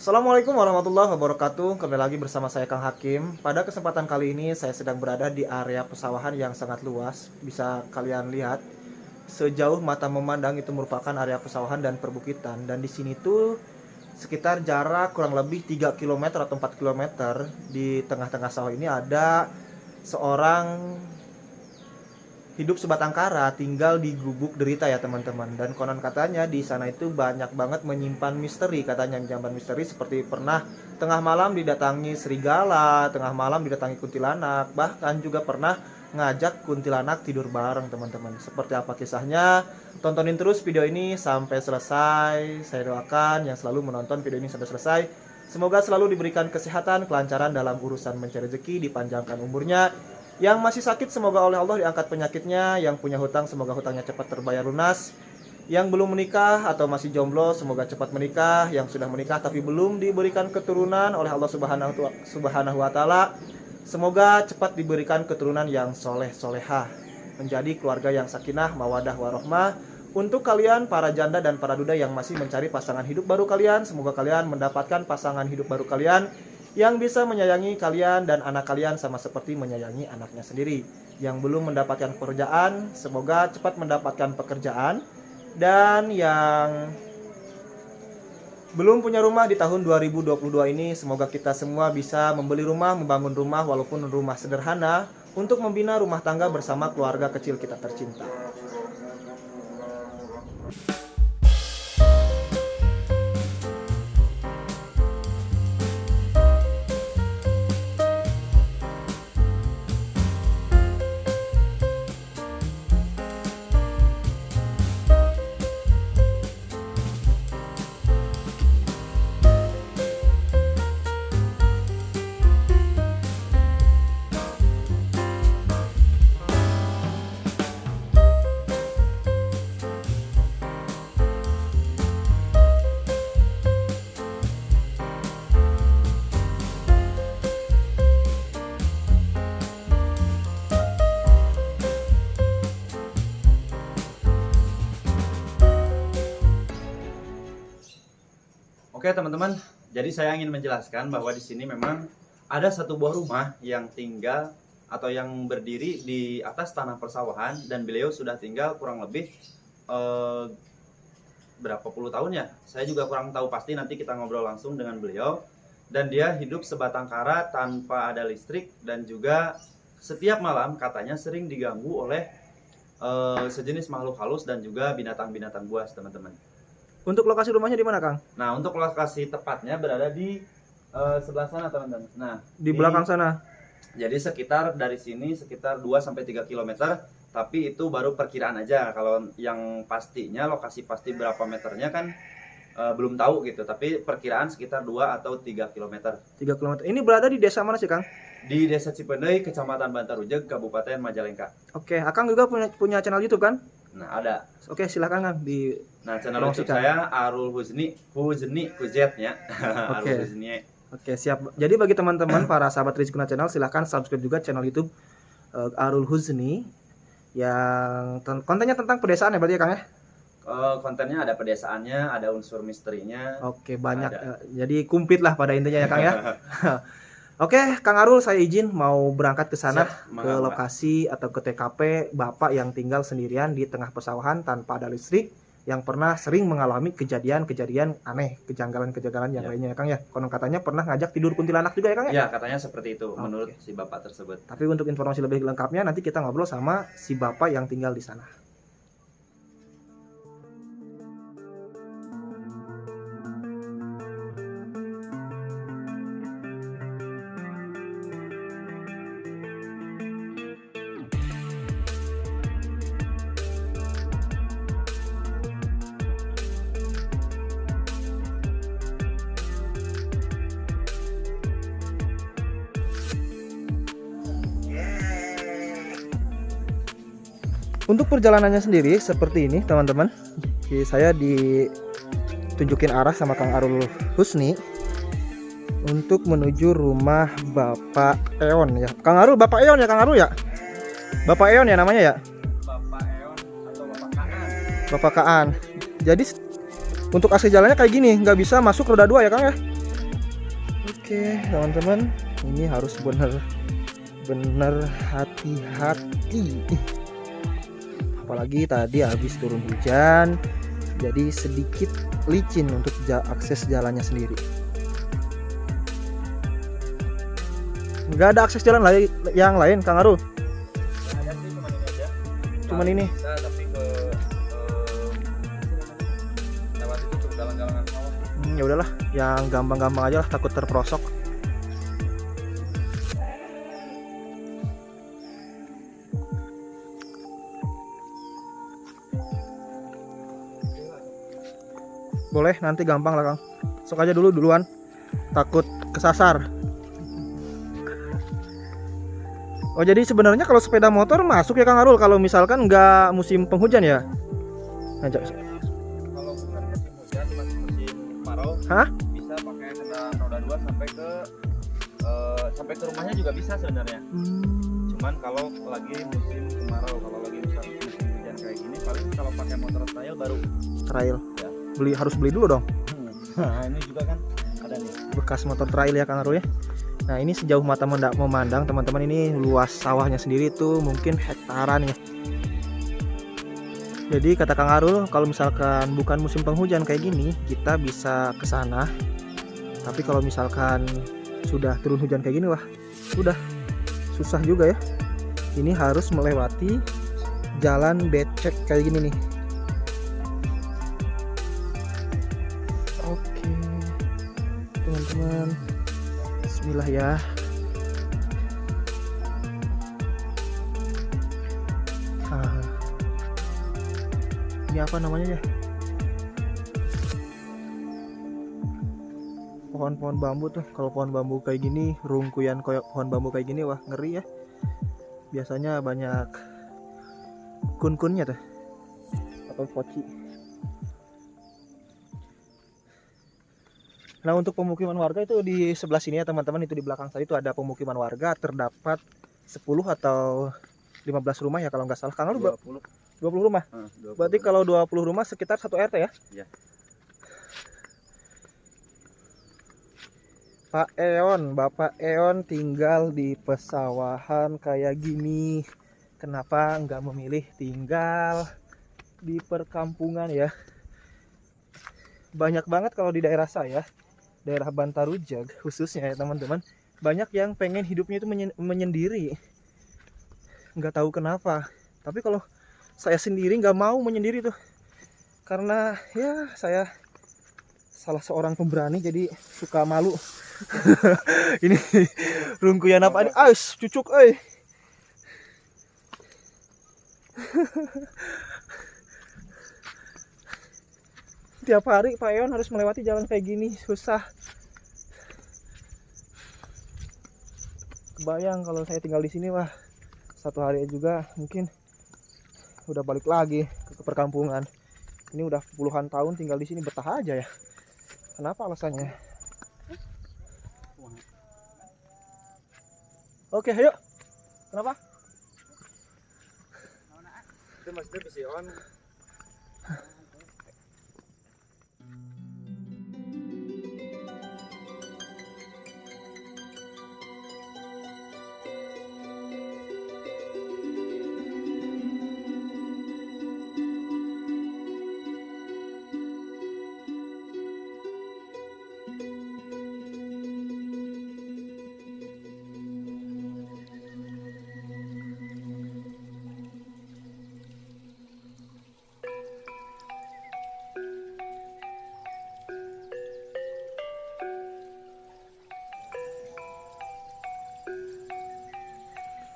Assalamualaikum warahmatullahi wabarakatuh. Kembali lagi bersama saya Kang Hakim. Pada kesempatan kali ini saya sedang berada di area pesawahan yang sangat luas. Bisa kalian lihat sejauh mata memandang itu merupakan area pesawahan dan perbukitan. Dan di sini tuh sekitar jarak kurang lebih 3 km atau 4 km di tengah-tengah sawah ini ada seorang hidup sebatang kara tinggal di gubuk derita ya teman-teman. Dan konon katanya di sana itu banyak banget menyimpan misteri, katanya menyimpan misteri seperti pernah tengah malam didatangi serigala, tengah malam didatangi kuntilanak, bahkan juga pernah ngajak kuntilanak tidur bareng teman-teman. Seperti apa kisahnya? Tontonin terus video ini sampai selesai. Saya doakan yang selalu menonton video ini sampai selesai semoga selalu diberikan kesehatan, kelancaran dalam urusan mencari rezeki, dipanjangkan umurnya. Yang masih sakit semoga oleh Allah diangkat penyakitnya. Yang punya hutang semoga hutangnya cepat terbayar lunas. Yang belum menikah atau masih jomblo semoga cepat menikah. Yang sudah menikah tapi belum diberikan keturunan oleh Allah Subhanahu wa Ta'ala, semoga cepat diberikan keturunan yang soleh solehah, menjadi keluarga yang sakinah mawadah warohmah. Untuk kalian para janda dan para duda yang masih mencari pasangan hidup baru kalian, semoga kalian mendapatkan pasangan hidup baru kalian yang bisa menyayangi kalian dan anak kalian sama seperti menyayangi anaknya sendiri. Yang belum mendapatkan pekerjaan semoga cepat mendapatkan pekerjaan. Dan yang belum punya rumah di tahun 2022 ini, semoga kita semua bisa membeli rumah, membangun rumah walaupun rumah sederhana, untuk membina rumah tangga bersama keluarga kecil kita tercinta. Oke teman-teman, jadi saya ingin menjelaskan bahwa di sini memang ada satu buah rumah yang tinggal atau yang berdiri di atas tanah persawahan, dan beliau sudah tinggal kurang lebih berapa puluh tahun ya. Saya juga kurang tahu pasti, nanti kita ngobrol langsung dengan beliau. Dan dia hidup sebatang kara tanpa ada listrik, dan juga setiap malam katanya sering diganggu oleh sejenis makhluk halus dan juga binatang-binatang buas teman-teman. Untuk lokasi rumahnya di mana, Kang? Nah, untuk lokasi tepatnya berada di sebelah sana, teman-teman. Nah, Di belakang sana. Jadi sekitar dari sini sekitar 2 sampai 3 km, tapi itu baru perkiraan aja. Kalau yang pastinya lokasi pasti berapa meternya kan belum tahu gitu, tapi perkiraan sekitar 2 atau 3 km. 3 km. Ini berada di desa mana sih, Kang? Di Desa Cipendei, Kecamatan Bantarujeg, Kabupaten Majalengka. Oke, Akang juga punya channel YouTube kan? Nah, ada. Oke, silakan Kang di. Nah, channel YouTube saya Arul Huzni Kuzetnya. Oke. Arul Huzni. Oke, siap. Jadi bagi teman-teman para sahabat Rizkuna Channel, silahkan subscribe juga channel YouTube Arul Huzni yang kontennya tentang pedesaan ya berarti ya, Kang ya? Kontennya ada pedesaannya, ada unsur misterinya. Oke, banyak. Jadi kumplit lah pada intinya ya, Kang ya. Oke, Kang Arul, saya izin mau berangkat ke sana, ke lokasi atau ke TKP Bapak yang tinggal sendirian di tengah pesawahan tanpa ada listrik, yang pernah sering mengalami kejadian-kejadian aneh, kejanggalan-kejanggalan yang lainnya ya, Kang ya. Konon katanya pernah ngajak tidur kuntilanak juga ya, Kang ya? Ya, katanya seperti itu menurut si Bapak tersebut. Tapi untuk informasi lebih lengkapnya nanti kita ngobrol sama si Bapak yang tinggal di sana. Untuk perjalanannya sendiri seperti ini teman-teman. Saya ditunjukin arah sama Kang Arul Husni untuk menuju rumah Bapak Eon ya. Kang Arul, Bapak Eon ya, Kang Arul ya? Bapak Eon ya namanya ya? Bapak Eon atau Bapak Kaan. Bapak Kaan. Jadi untuk akses jalannya kayak gini, nggak bisa masuk roda 2 ya, Kang ya? Oke, teman-teman, ini harus benar-benar hati-hati. Apalagi tadi habis turun hujan, jadi sedikit licin untuk akses jalannya sendiri. Nggak ada akses jalan lain yang lain, Kang Arul. Ada sih cuma ini aja. Cuman ini. Bisa, tapi ke lewat itu ke galang-galangan sawah. Ya udahlah, yang gampang-gampang aja lah, takut terperosok. Boleh, nanti gampang lah Kang. Sok aja duluan. Takut kesasar. Oh, jadi sebenarnya kalau sepeda motor masuk ya Kang Arul kalau misalkan nggak musim penghujan ya? Ngajak. Kalau bukan musim hujan, masih musim kemarau, Hah? bisa pakai kendaraan roda 2 sampai ke rumahnya juga bisa sebenarnya. Cuman kalau lagi musim kemarau, kalau lagi musim hujan kayak gini, paling kalau pakai motor trail baru Trail. ya. Harus beli dulu dong. Nah, ini juga kan ada nih. Bekas motor trail ya Kang Arul ya. Nah, ini sejauh mata memandang teman-teman, ini luas sawahnya sendiri tuh mungkin hektaran ya. Jadi kata Kang Arul, kalau misalkan bukan musim penghujan kayak gini, kita bisa ke sana. Tapi kalau misalkan sudah turun hujan kayak gini, wah, sudah susah juga ya. Ini harus melewati jalan becek kayak gini nih. Oke, teman-teman. Bismillah ya. Ini apa namanya ya? Pohon-pohon bambu tuh. Kalau pohon bambu kayak gini, rungkuyan kayak pohon bambu kayak gini, wah ngeri ya. Biasanya banyak kun-kunnya tuh, atau poci. Nah, untuk pemukiman warga itu di sebelah sini ya teman-teman, itu di belakang saya itu ada pemukiman warga, terdapat 10 atau 15 rumah ya kalau nggak salah. Kang Arul 20 rumah. 20. Berarti kalau 20 rumah sekitar 1 RT ya? Iya. Bapak Eon tinggal di pesawahan kayak gini. Kenapa nggak memilih tinggal di perkampungan ya? Banyak banget kalau di daerah saya, daerah Bantarujag khususnya ya teman-teman, banyak yang pengen hidupnya itu menyendiri. Nggak tahu kenapa. Tapi kalau saya sendiri nggak mau menyendiri tuh, karena ya saya salah seorang pemberani jadi suka malu. Ini rungkuyan apa ini? Cucuk Tiap hari Pak Eon harus melewati jalan kayak gini, susah. Kebayang kalau saya tinggal di sini, wah, satu hari juga mungkin udah balik lagi ke perkampungan. Ini udah puluhan tahun tinggal di sini, betah aja ya. Kenapa alasannya? Oke, ayo. Kenapa? Itu maksudnya bisa on.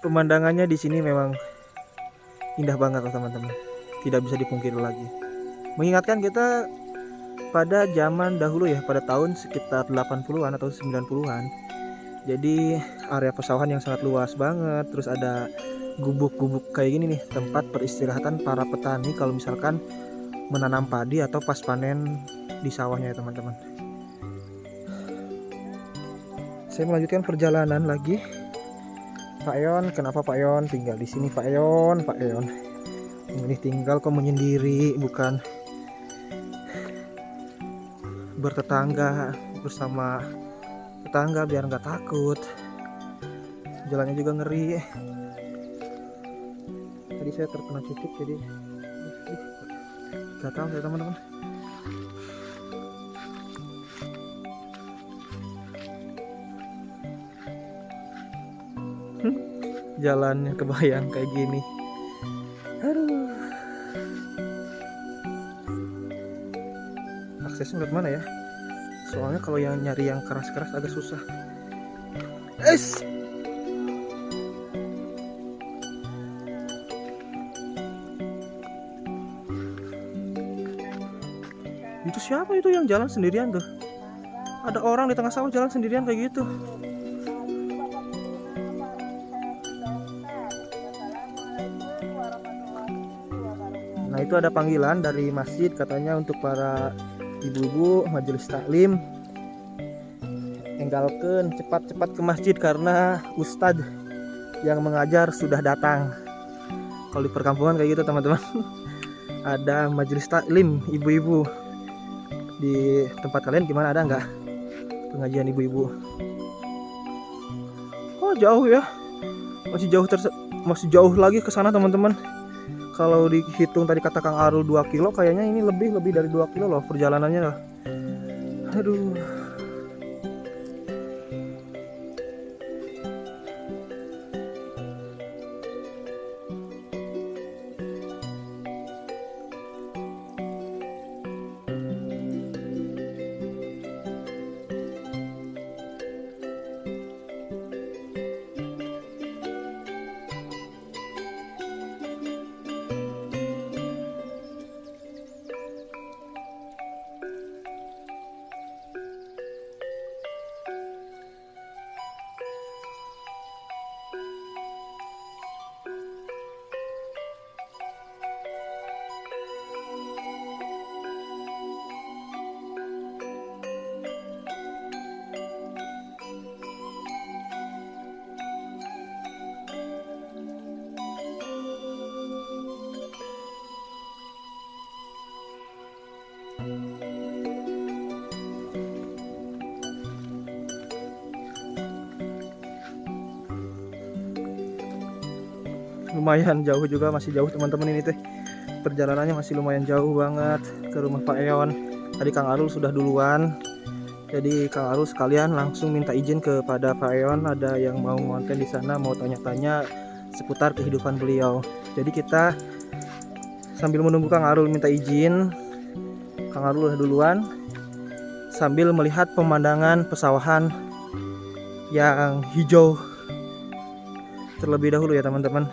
Pemandangannya di sini memang indah banget loh teman-teman. Tidak bisa dipungkiri lagi. Mengingatkan kita pada zaman dahulu ya, pada tahun sekitar 80-an atau 90-an. Jadi area pesawahan yang sangat luas banget. Terus ada gubuk-gubuk kayak gini nih, tempat peristirahatan para petani kalau misalkan menanam padi atau pas panen di sawahnya ya teman-teman. Saya melanjutkan perjalanan lagi. Pak Eon, kenapa Pak Eon tinggal di sini? Pak Eon. Memilih tinggal kok menyendiri, bukan bertetangga bersama tetangga biar nggak takut. Jalannya juga ngeri. Tadi saya terkena cicik jadi nggak tahu saya teman-teman. Jalannya kebayang kayak gini. Aduh. Aksesnya lewat mana ya? Soalnya kalau yang nyari yang keras-keras agak susah. Itu siapa itu yang jalan sendirian tuh? Ada orang di tengah sawah jalan sendirian kayak gitu. Nah, itu ada panggilan dari masjid katanya untuk para ibu-ibu majelis taklim. Enggalkeun cepat-cepat ke masjid karena ustadz yang mengajar sudah datang. Kalau di perkampungan kayak gitu teman-teman. Ada majelis taklim ibu-ibu. Di tempat kalian gimana, ada nggak pengajian ibu-ibu? Oh jauh ya, masih jauh lagi ke sana teman-teman. Kalau dihitung tadi kata Kang Arul 2 kilo, kayaknya ini lebih dari 2 kilo loh perjalanannya loh. Aduh. Lumayan jauh juga, masih jauh teman-teman ini teh. Perjalanannya masih lumayan jauh banget ke rumah Pak Eon. Tadi Kang Arul sudah duluan. Jadi Kang Arul sekalian langsung minta izin kepada Pak Eon, ada yang mau ngonten di sana, mau tanya-tanya seputar kehidupan beliau. Jadi kita sambil menunggu Kang Arul minta izin, Kang Arul udah duluan sambil melihat pemandangan pesawahan yang hijau terlebih dahulu ya teman-teman.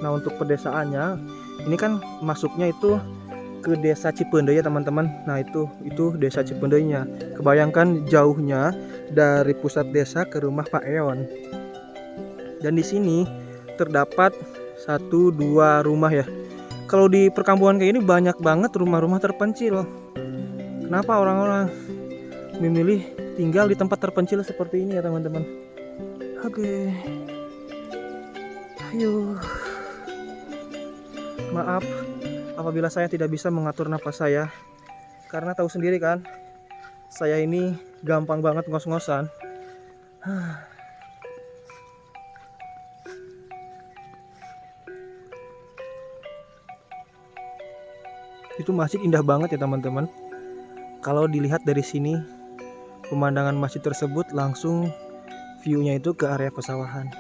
Nah, untuk pedesaannya ini kan masuknya itu ke desa Cipendey ya teman-teman. Nah, itu desa Cipendeynya. Kebayangkan jauhnya dari pusat desa ke rumah Pak Eon. Dan di sini terdapat 1-2 rumah ya. Kalau di perkampungan kayak ini banyak banget rumah-rumah terpencil. Kenapa orang-orang memilih tinggal di tempat terpencil seperti ini ya teman-teman? Oke. Ayo. Maaf apabila saya tidak bisa mengatur napas saya, karena tahu sendiri kan, saya ini gampang banget ngos-ngosan. Itu masjid indah banget ya teman-teman. Kalau dilihat dari sini, pemandangan masjid tersebut langsung view-nya itu ke area pesawahan.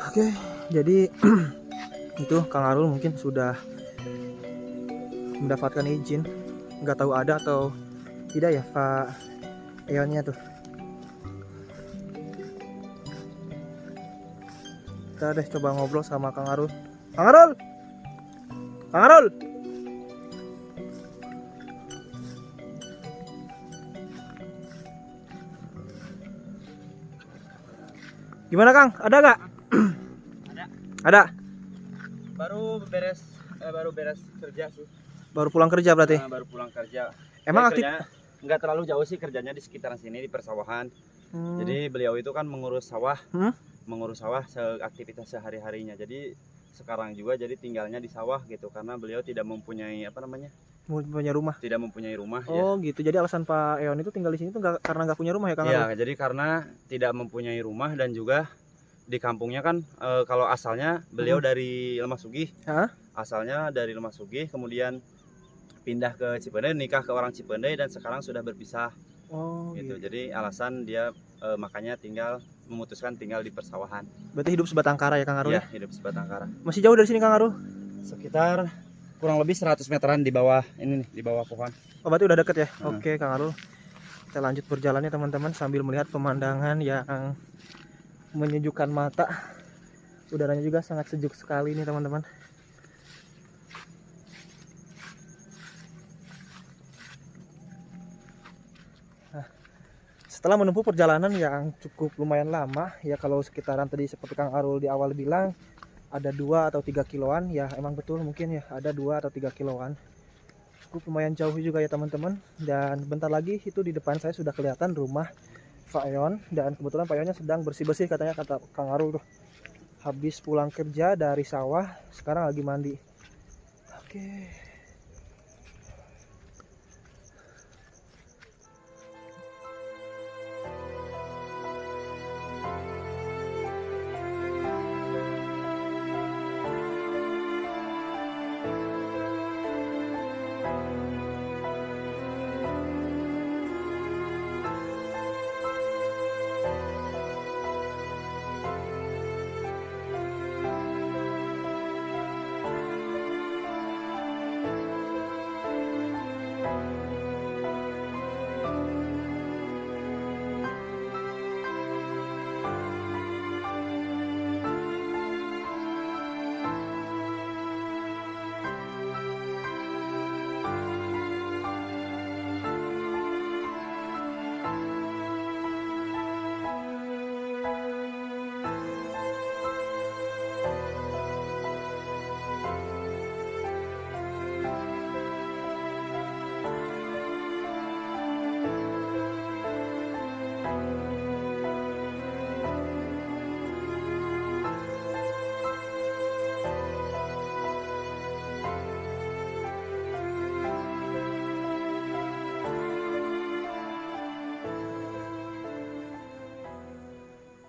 Oke, jadi itu Kang Arul mungkin sudah mendapatkan izin, nggak tahu ada atau tidak ya Pak Eonnya tuh. Kita deh coba ngobrol sama Kang Arul. Kang Arul, Kang Arul, gimana Kang? Ada nggak? Ada. Baru beres kerja sih. Baru pulang kerja berarti? Baru pulang kerja. Emang aktif? Nggak terlalu jauh sih kerjanya, di sekitaran sini di persawahan. Jadi beliau itu kan mengurus sawah, mengurus sawah aktivitas sehari-harinya. Jadi sekarang juga jadi tinggalnya di sawah gitu karena beliau tidak mempunyai Punya rumah. tidak mempunyai rumah ya. Oh gitu. Jadi alasan Pak Eon itu tinggal di sini tuh karena nggak punya rumah ya Kang Iya, Arul? jadi karena tidak mempunyai rumah dan juga di kampungnya kan kalau asalnya beliau dari Lemah Sugih. Hah? Asalnya dari Lemah Sugih, kemudian pindah ke Cipendei, nikah ke orang Cipendei dan sekarang sudah berpisah Oh gitu. gitu. Jadi alasan dia makanya memutuskan tinggal di persawahan. Berarti hidup sebatang kara ya Kang Arul Iya, ya? hidup sebatang kara. Masih jauh dari sini Kang Arul? Sekitar kurang lebih 100 meteran di bawah ini nih, di bawah pohon. Oh berarti udah deket ya? Hmm. Oke Kang Arul. Kita lanjut berjalan ya teman-teman sambil melihat pemandangan yang menyejukkan mata. Udaranya juga sangat sejuk sekali nih teman-teman. Nah, setelah menempuh perjalanan yang cukup lumayan lama ya, kalau sekitaran tadi seperti Kang Arul di awal bilang ada 2 atau 3 kiloan ya, emang betul mungkin ya ada 2 atau 3 kiloan. Cukup lumayan jauh juga ya teman-teman. Dan bentar lagi itu di depan saya sudah kelihatan rumah Pak Eon, dan kebetulan Pak Eonnya sedang bersih-bersih katanya, kata Kang Arul tuh. Habis pulang kerja dari sawah, sekarang lagi mandi. Oke.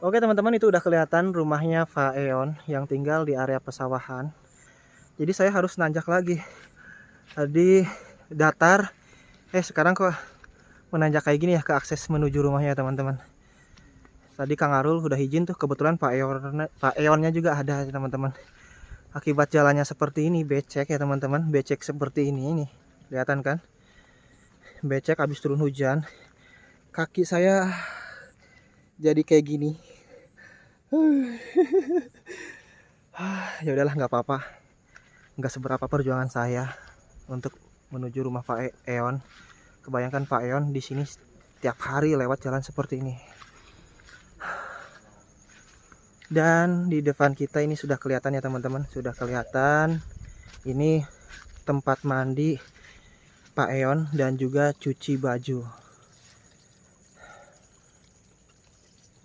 Oke teman-teman, itu udah kelihatan rumahnya Pak Eon yang tinggal di area pesawahan. Jadi saya harus nanjak lagi. Tadi datar, sekarang kok menanjak kayak gini ya ke akses menuju rumahnya teman-teman. Tadi Kang Arul udah izin tuh, kebetulan Pak Eonnya juga ada teman-teman. Akibat jalannya seperti ini, becek ya teman-teman, becek seperti ini kelihatan kan? Becek habis turun hujan. Kaki saya jadi kayak gini. Ya udahlah, nggak apa-apa. Nggak seberapa perjuangan saya untuk menuju rumah Pak Eon. Kebayangkan Pak Eon di sini setiap hari lewat jalan seperti ini. Dan di depan kita ini sudah kelihatan ya teman-teman, sudah kelihatan ini tempat mandi Pak Eon dan juga cuci baju.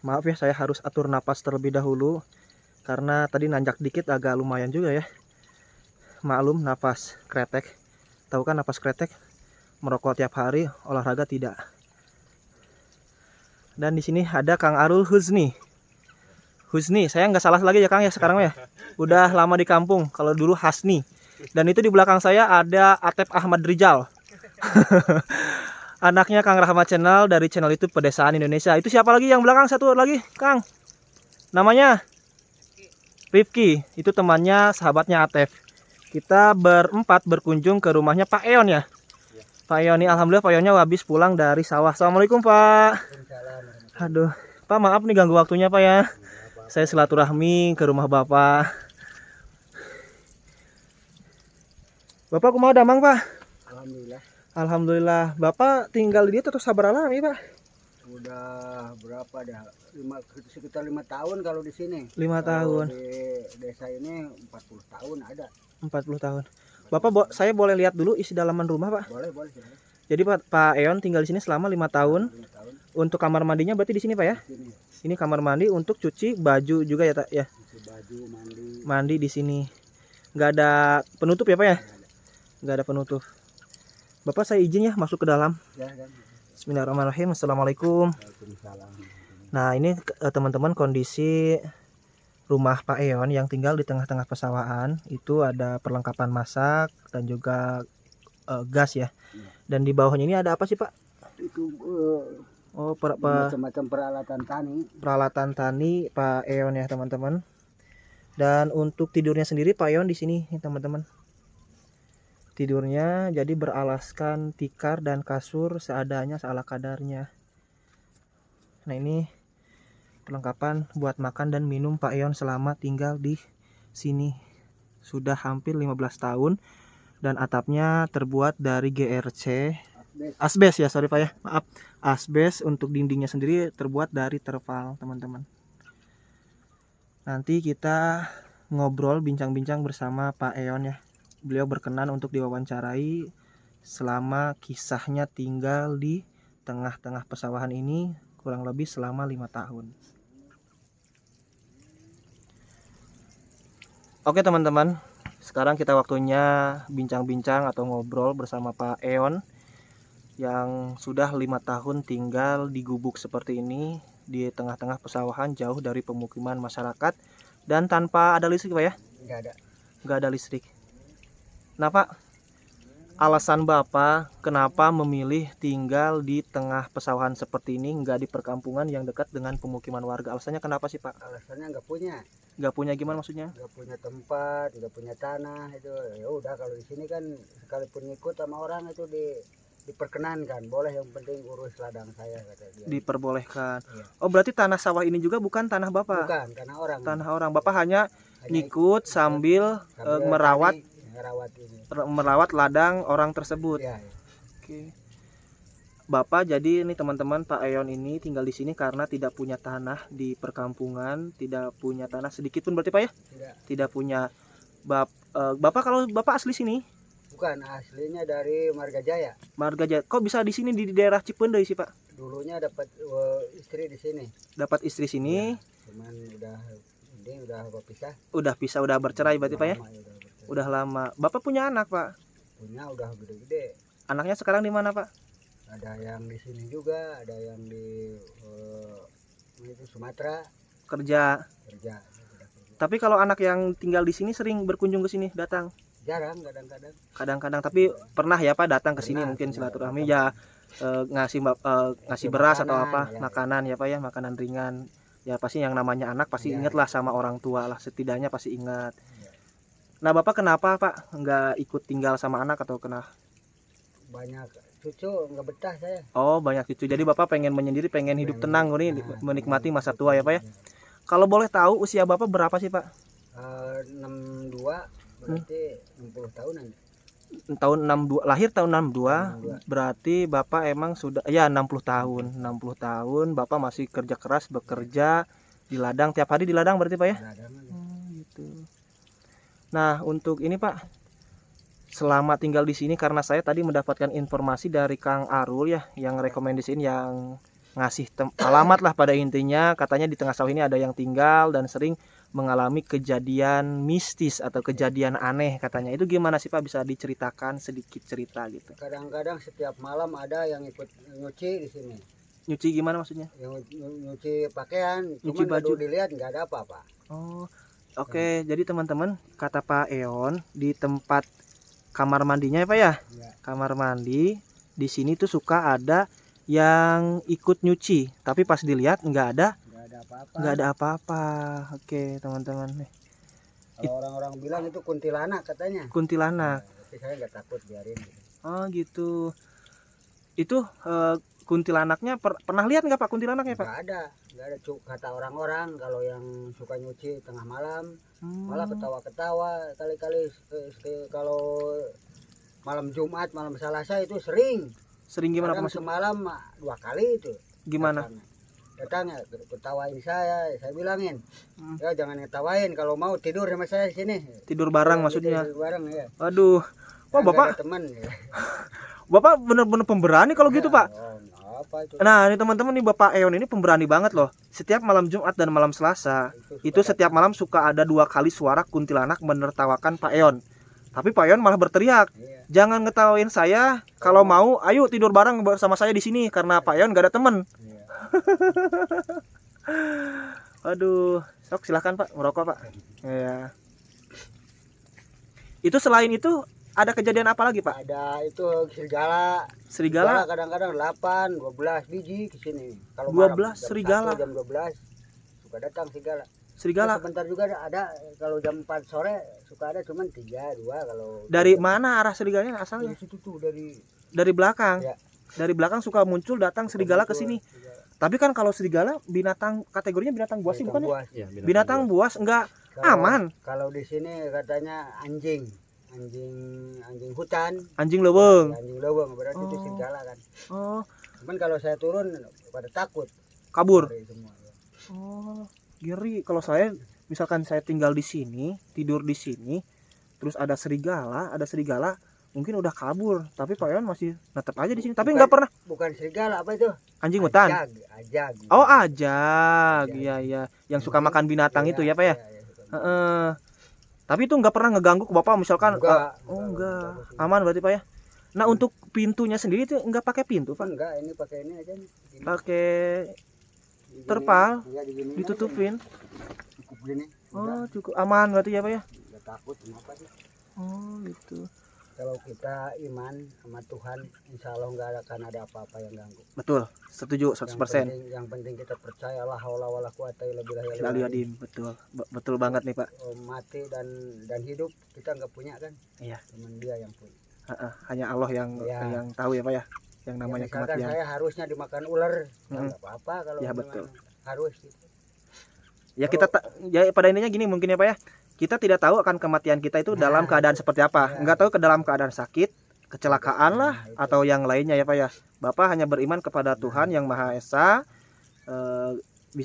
Maaf ya, saya harus atur napas terlebih dahulu karena tadi nanjak dikit agak lumayan juga ya. Maklum, napas kretek. Tahu kan napas kretek? Merokok tiap hari, olahraga tidak. Dan di sini ada Kang Arul Huzni. Saya nggak salah lagi ya Kang ya sekarang ya. Udah lama di kampung. Kalau dulu Hasni. Dan itu di belakang saya ada Atep Ahmad Rijal. Anaknya Kang Rahmat Channel dari channel YouTube Pedesaan Indonesia. Itu siapa lagi yang belakang? Satu lagi Kang. Namanya Rifki. Itu temannya, sahabatnya Atep. Kita berempat berkunjung ke rumahnya Pak Eon ya. Pak Eon ini alhamdulillah Pak Eonnya habis pulang dari sawah. Assalamualaikum Pak. Aduh, Pak maaf nih ganggu waktunya Pak ya. Saya silaturahmi ke rumah Bapak. Bapak kumaha damang Pak? Alhamdulillah. Alhamdulillah. Bapak tinggal di dia atau sabar alami Pak? Udah berapa dah? Sekitar 5 tahun kalau di sini. 5 tahun. Di desa ini 40 tahun ada. 40 tahun. Bapak saya boleh lihat dulu isi dalaman rumah Pak? Boleh, boleh. Jadi Pak Eon tinggal di sini selama 5 tahun. 5 tahun. Untuk kamar mandinya berarti di sini Pak ya? Di sini Ini kamar mandi untuk cuci baju juga ya ya. cuci baju, mandi. Mandi di sini. Nggak ada penutup ya Pak ya? Nggak ada. Nggak ada penutup. Bapak saya izin ya masuk ke dalam. Ya kan. Bismillahirrahmanirrahim. Assalamualaikum. Waalaikumsalam. Nah ini teman-teman kondisi rumah Pak Eon yang tinggal di tengah-tengah pesawahan. Itu ada perlengkapan masak dan juga gas ya. Iya. Dan di bawahnya ini ada apa sih Pak? Itu Oh macam-macam peralatan tani. peralatan tani Pak Eon ya teman-teman. Dan untuk tidurnya sendiri Pak Eon di sini nih, teman-teman. Tidurnya jadi beralaskan tikar dan kasur seadanya seala kadarnya. Nah ini perlengkapan buat makan dan minum Pak Eon selama tinggal di sini. Sudah hampir 15 tahun dan atapnya terbuat dari GRC. Asbes ya, sorry Pak ya, maaf. Asbes. Untuk dindingnya sendiri terbuat dari terpal teman-teman. Nanti kita ngobrol bincang-bincang bersama Pak Eon ya. Beliau berkenan untuk diwawancarai selama kisahnya tinggal di tengah-tengah pesawahan ini kurang lebih selama 5 tahun. Oke teman-teman, sekarang kita waktunya bincang-bincang atau ngobrol bersama Pak Eon yang sudah 5 tahun tinggal di gubuk seperti ini di tengah-tengah pesawahan jauh dari pemukiman masyarakat dan tanpa ada listrik Pak ya? Nggak ada. Nggak ada listrik. Nah Pak, alasan Bapak kenapa memilih tinggal di tengah pesawahan seperti ini, nggak di perkampungan yang dekat dengan pemukiman warga? Alasannya kenapa sih Pak? Alasannya nggak punya. Nggak punya gimana maksudnya? Nggak punya tempat, nggak punya tanah itu. Ya udah kalau di sini kan sekalipun ngikut sama orang itu diperkenankan, boleh, yang penting urus ladang saya kata dia. Diperbolehkan. Iya. Oh berarti tanah sawah ini juga bukan tanah Bapak? Bukan tanah orang. Tanah orang. Bapak hanya Hanya ngikut sambil merawat merawat ladang orang tersebut. ya, ya. Oke. Bapak jadi ini teman-teman, Pak Eon ini tinggal di sini karena tidak punya tanah di perkampungan, tidak punya tanah sedikit pun berarti Pak ya? Tidak punya. Bapak kalau Bapak asli sini? Bukan, aslinya dari Marga Jaya. Marga Jaya. Kok bisa di sini di daerah Cipendei sih Pak? Dulunya dapat istri di sini. Dapat istri sini. Ya, cuman udah berpisah. Udah pisah, udah bercerai berarti Pak ya? Lama, bercerai. Udah lama. Bapak punya anak Pak? Punya, udah gede-gede. Anaknya sekarang di mana Pak? Ada yang di sini juga, ada yang di itu Sumatera Kerja. kerja. Tapi kalau anak yang tinggal di sini sering berkunjung ke sini, datang? Jarang, kadang-kadang. Kadang-kadang, tapi pernah ya Pak datang ke sini Pernah, mungkin pernah, silaturahmi datang. ya, ngasih beras atau Makanan, apa, ya. makanan ya Pak ya, makanan ringan. Ya pasti yang namanya anak pasti Ya. ingat lah sama orang tua lah, setidaknya pasti ingat. Ya. Nah Bapak kenapa Pak nggak ikut tinggal sama anak atau kenapa? Banyak cucu, nggak betah saya. Oh banyak cucu, jadi Bapak pengen menyendiri, pengen hidup tenang nih, menikmati masa tua ya Pak ya. Ya. Kalau boleh tahu usia Bapak berapa sih Pak? 62, berarti 60 tahunan. Tahun 62, lahir tahun 62, 62. berarti Bapak emang sudah ya 60 tahun. 60 tahun Bapak masih kerja keras, bekerja di ladang, tiap hari di ladang berarti Pak ya? Gitu. Nah, untuk ini Pak, selama tinggal di sini karena saya tadi mendapatkan informasi dari Kang Arul ya, yang rekomendasiin, yang ngasih alamat lah pada intinya, katanya di tengah sawah ini ada yang tinggal dan sering mengalami kejadian mistis atau kejadian aneh katanya. Itu gimana sih Pak, bisa diceritakan sedikit cerita gitu? Kadang-kadang setiap malam ada yang ikut nyuci di sini. Nyuci gimana maksudnya? Yang nyuci pakaian, Nyuci cuman baju. baru dilihat nggak ada apa-apa. Oh, oke. Jadi teman-teman, kata Pak Eon di tempat kamar mandinya ya Pak ya? Ya. Kamar mandi di sini tuh suka ada yang ikut nyuci, tapi pas dilihat nggak ada Apa-apa. nggak ada apa-apa. Oke teman-teman, nih Kalau orang-orang bilang itu kuntilanak katanya. kuntilanak. Tapi saya nggak takut, biarin. Oh gitu. Itu kuntilanaknya pernah lihat nggak Pak kuntilanaknya Pak? Nggak ada. Kata orang-orang kalau yang suka nyuci tengah malam malah Hmm. ketawa-ketawa. Kali-kali kalau malam Jumat, malam Selasa itu sering. Sering gimana Pak Kadang maksud? semalam 2 kali itu. Gimana? Datangnya ketawain saya bilangin, Hmm. ya jangan ketawain, kalau mau tidur sama saya di sini. Tidur bareng Ya, maksudnya? tidur bareng ya. Aduh. Wah Nggak Bapak, ada teman ya. Bapak bener-bener pemberani kalau gitu Pak. Oh, apa itu. Nah, ini teman-teman, nih Bapak Eon ini pemberani banget loh. Setiap malam Jumat dan malam Selasa, itu setiap malam suka ada 2 kali suara kuntilanak menertawakan Pak Eon. Tapi Pak Eon malah berteriak, Iya. "Jangan ngetawain saya. Kalau mau, ayo tidur bareng bersama saya di sini karena Pak Eon gak ada temen." Iya. Aduh, sok silahkan Pak merokok Pak. Ya. Itu selain itu ada kejadian apa lagi Pak? Ada itu serigala. Serigala? Kadang-kadang 8, 12 biji ke sini. Kalau 12 malam, jam serigala? 1, jam 12 suka datang serigala. Serigala? Nah, sebentar juga ada kalau jam 4 sore suka ada, cuman 3, 2 kalau. Dari mana arah serigalanya asalnya? Dari situ tuh, dari Dari belakang. Ya. Dari belakang suka muncul datang serigala ke sini. serigala. Tapi kan kalau serigala binatang kategorinya binatang buas sih bukan ya? Buas. Iya, Binatang buas enggak Kalau- aman. Kalau di sini katanya anjing hutan, Anjing leuweung. anjing leweng, berarti itu Oh. serigala kan. Oh, Cuman kalau saya turun pada takut. kabur. Lari semua, ya. Oh, ngeri. Kalau saya misalkan saya tinggal di sini, tidur di sini, terus ada serigala, mungkin udah kabur. Tapi Pak Yon masih tetap aja di sini. Tapi Bukan. nggak pernah Bukan serigala, apa itu? anjing hutan. Ajag. Oh, ajag. Ajag. Iya, iya. Yang suka makan binatang itu ya, Pak ya? Iya, suka. Heeh. Tapi itu nggak pernah ngeganggu ke Bapak misalkan. Enggak. Oh, enggak. sih. Aman berarti Pak ya. Nah, untuk pintunya sendiri itu nggak pakai pintu, Pak. Enggak, ini pakai ini aja nih. Gini. Pakai Diginiin. terpal, Iya, diginiin aja ditutupin. nih. Cukup gini. Oh, cukup aman berarti ya, Pak ya. Enggak takut kenapa sih? Oh, gitu. Kalau kita iman sama Tuhan, insya Allah nggak akan ada apa-apa yang ganggu. Betul. Setuju 100%. Yang penting kita percaya la haula wala quwata illa billahil Lalu aliyyil Adim, betul. Betul banget nih, Pak. azim. Mati dan hidup kita nggak punya kan? Iya. Cuman dia yang punya. Hanya Allah Iya. yang tahu ya, Pak ya. Yang namanya Ya, misalkan kematian. saya harusnya dimakan ular, Mm-mm. nggak apa-apa kalau Ya, gimana. betul. Harus gitu. Ya kita ya pada intinya gini mungkin ya Pak ya. Kita tidak tahu akan kematian kita itu Nah, dalam keadaan seperti apa. ya. Enggak tahu ke dalam keadaan sakit, kecelakaan lah Nah, itu. atau yang lainnya ya Pak ya. Bapak hanya beriman kepada Tuhan yang Maha Esa.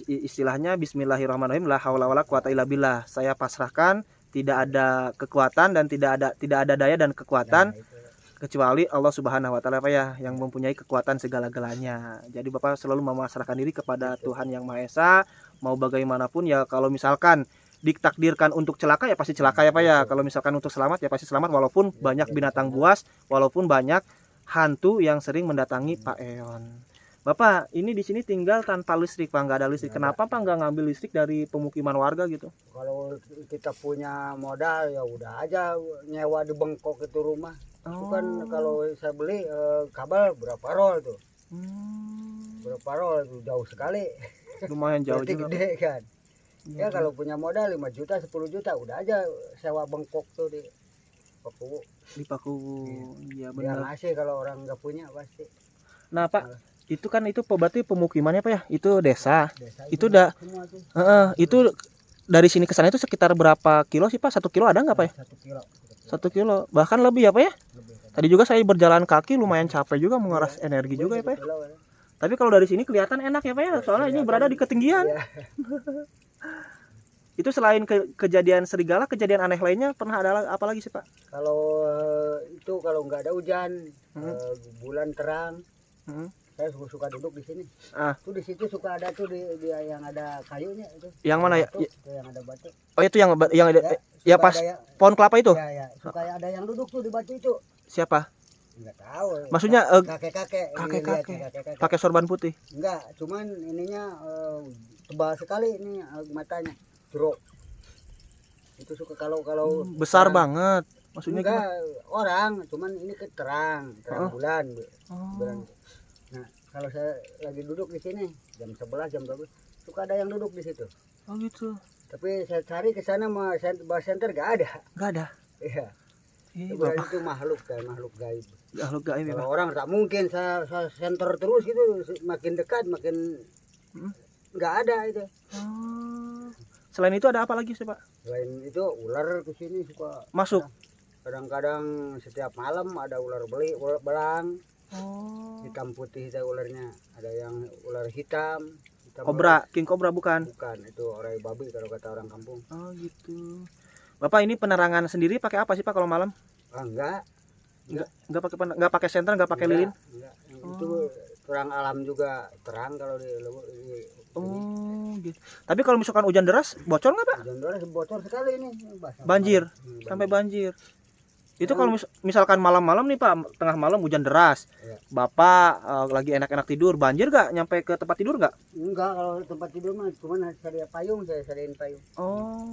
Istilahnya bismillahirrahmanirrahim, la haula wala quwata illa billah. Saya pasrahkan, tidak ada kekuatan dan tidak ada daya dan kekuatan Nah, itu. kecuali Allah Subhanahu wa taala Pak ya, yang mempunyai kekuatan segala-galanya. Jadi Bapak selalu memasrahkan diri kepada Tuhan yang Maha Esa, mau bagaimanapun ya. Kalau misalkan ditakdirkan untuk celaka ya pasti celaka ya Pak ya. Kalau misalkan untuk selamat ya pasti selamat, walaupun banyak binatang buas, walaupun banyak hantu yang sering mendatangi Pak Eon. Bapak, ini di sini tinggal tanpa listrik Pak, nggak ada listrik. Kenapa Pak nggak ngambil listrik dari pemukiman warga gitu? Kalau kita punya modal ya udah aja nyewa di Bengkok itu rumah. Itu kan kalau saya beli kabel berapa roll tuh? Berapa roll itu jauh sekali. Lumayan jauh Berarti juga. gede kan. Iya, Ya kalau punya modal 5 juta, 10 juta udah aja sewa Bengkok tuh di Paku. di Paku. Iya Dia benar. ngasih kalau orang nggak punya pasti. Nah Pak, itu kan itu berarti pemukimannya Pak ya? Itu desa. Desa Itu udah semua tuh. itu dari sini ke sana itu sekitar berapa kilo sih Pak? 1 kilo ada nggak Pak ya? 1 kilo. 1 kilo, bahkan lebih ya Pak ya? Lebih kan. Tadi juga saya berjalan kaki lumayan capek juga, menguras energi juga ya Pak ya? Kilo, ya. Tapi kalau dari sini kelihatan enak ya Pak ya? Soalnya ini berada di ketinggian. Iya. Itu selain kejadian serigala, kejadian aneh lainnya pernah ada apa lagi sih Pak? Kalau itu kalau nggak ada hujan, Hmm. bulan terang, Hmm. saya suka duduk di sini. Ah. Tuh di situ suka ada tuh di yang ada kayunya itu. Yang mana ya? Batu, tuh yang ada batu. Oh itu yang ya suka pas ada pohon kelapa itu? ya, suka ada yang duduk tuh di batu itu. Siapa? Enggak tahu. Maksudnya kakek-kakek. kakek-kakek. Pakai sorban putih. Enggak, cuman ininya tebal sekali ini Hmm. matanya. Jeruk. Itu suka kalau Besar terang. banget. Maksudnya Enggak, gimana? orang, cuman ini terang Oh. bulan. Oh. Bulan. Nah, kalau saya lagi duduk di sini jam 11 jam 12 suka ada yang duduk di situ. Oh gitu. Tapi saya cari ke sana mah bus center gak ada. Enggak ada. Iya. Ih, Berarti Bapak. itu makhluk gaib. Makhluk gaib ya, Kalau Pak. orang tak mungkin saya center terus gitu, makin dekat makin Hmm. nggak ada itu. Oh. Selain itu ada apa lagi sih Pak? Selain itu ular ke sini suka Masuk. kadang-kadang setiap malam ada ular belang Oh. hitam putih itu ularnya. Ada yang ular hitam Kobra, king kobra bukan? bukan, itu orai babi kalau kata orang kampung. Oh gitu. Bapak ini penerangan sendiri pakai apa sih Pak kalau malam? Enggak Enggak pakai senter, enggak pakai lilin. enggak. Yang Oh. itu orang alam juga terang kalau di Oh gitu. Tapi kalau misalkan hujan deras bocor nggak Pak? hujan deras bocor sekali ini basah. Banjir, Hmm, sampai banjir. banjir. Itu kalau misalkan malam-malam nih Pak, tengah malam hujan deras, Iya. Bapak lagi enak-enak tidur, banjir gak? Nyampe ke tempat tidur gak? Enggak, kalau tempat tidur mah cuman sedia payung, saya sediain payung. Oh,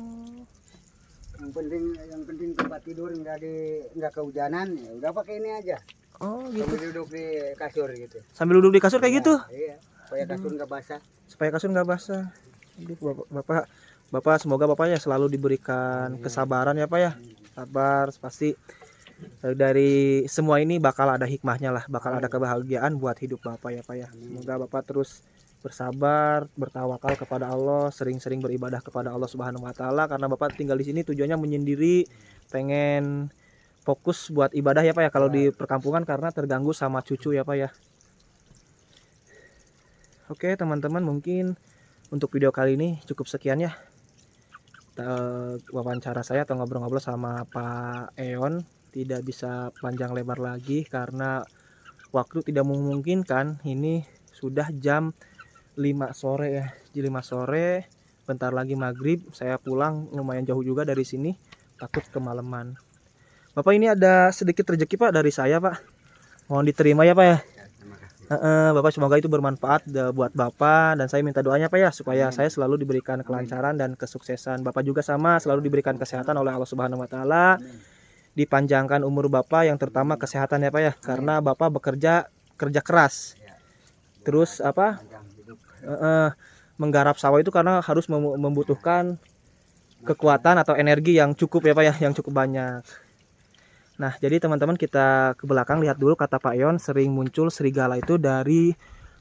Yang penting tempat tidur enggak kehujanan, ya udah pakai ini aja. oh gitu. Sambil duduk di kasur gitu. Sambil duduk di kasur kayak Iya, gitu, Iya, supaya kasur enggak basah. supaya kasur nggak basah. Aduh, Bapak, semoga Bapaknya selalu diberikan kesabaran ya Pak ya. Sabar, pasti dari semua ini bakal ada hikmahnya lah, bakal ada kebahagiaan buat hidup Bapak ya Pak ya. Semoga Bapak terus bersabar, bertawakal kepada Allah, sering-sering beribadah kepada Allah Subhanahu wa taala, karena Bapak tinggal di sini tujuannya menyendiri, pengen fokus buat ibadah ya Pak ya, kalau di perkampungan karena terganggu sama cucu ya Pak ya. Oke teman-teman, mungkin untuk video kali ini cukup sekian ya. Wawancara saya atau ngobrol-ngobrol sama Pak Eon, tidak bisa panjang lebar lagi karena waktu tidak memungkinkan. Ini sudah jam 5 sore ya, jam 5 sore, bentar lagi maghrib. Saya pulang lumayan jauh juga dari sini, takut kemalaman. Bapak, ini ada sedikit rezeki Pak dari saya Pak, mohon diterima ya Pak ya. Bapak, semoga itu bermanfaat buat Bapak, dan saya minta doanya Pak ya, supaya saya selalu diberikan kelancaran dan kesuksesan. Bapak juga sama, selalu diberikan kesehatan oleh Allah Subhanahu wa taala. Dipanjangkan umur Bapak, yang terutama kesehatan ya Pak ya, karena Bapak bekerja keras. Terus menggarap sawah itu karena harus membutuhkan kekuatan atau energi yang cukup ya Pak ya, yang cukup banyak. Nah, jadi teman-teman, kita ke belakang lihat dulu, kata Pak Yon sering muncul serigala itu dari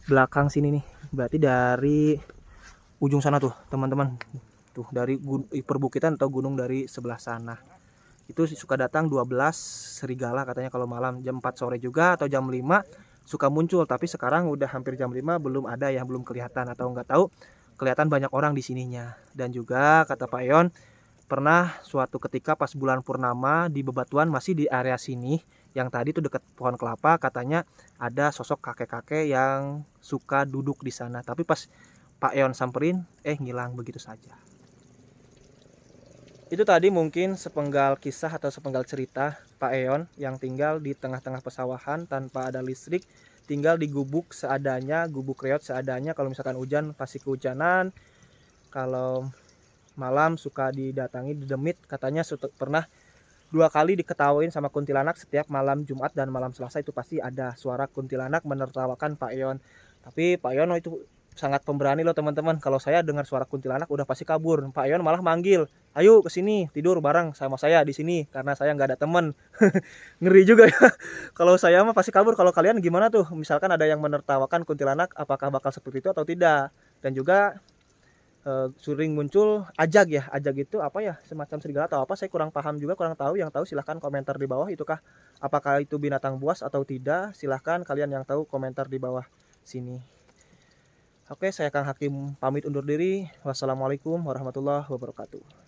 belakang sini nih. Berarti dari ujung sana tuh, teman-teman. Tuh, dari perbukitan atau gunung dari sebelah sana. Itu suka datang 12 serigala katanya kalau malam jam 4 sore juga atau jam 5 suka muncul, tapi sekarang udah hampir jam 5 belum ada ya, belum kelihatan, atau nggak tahu kelihatan banyak orang di sininya. Dan juga kata Pak Yon, pernah suatu ketika pas bulan purnama di bebatuan masih di area sini, yang tadi tuh dekat pohon kelapa, katanya ada sosok kakek-kakek yang suka duduk di sana. Tapi pas Pak Eon samperin, ngilang begitu saja. Itu tadi mungkin sepenggal kisah atau sepenggal cerita Pak Eon yang tinggal di tengah-tengah pesawahan tanpa ada listrik, tinggal di gubuk seadanya, gubuk reot seadanya. Kalau misalkan hujan pasti kehujanan, kalau malam suka didatangi, didemit. Katanya pernah 2 kali diketawain sama kuntilanak. Setiap malam Jumat dan malam Selasa itu pasti ada suara kuntilanak menertawakan Pak Eon. Tapi Pak Eon itu sangat pemberani loh teman-teman. Kalau saya dengar suara kuntilanak udah pasti kabur. Pak Eon malah manggil, ayo ke sini tidur bareng sama saya di sini, karena saya nggak ada teman. Ngeri juga ya. Kalau saya mah pasti kabur. Kalau kalian gimana tuh? Misalkan ada yang menertawakan kuntilanak, apakah bakal seperti itu atau tidak? Dan juga sering muncul ajag ya. Ajag itu apa ya, semacam serigala atau apa, saya kurang paham juga, kurang tahu. Yang tahu silahkan komentar di bawah, itukah apakah itu binatang buas atau tidak, silahkan kalian yang tahu komentar di bawah sini. Oke, saya Kang Hakim pamit undur diri. Wassalamualaikum warahmatullahi wabarakatuh.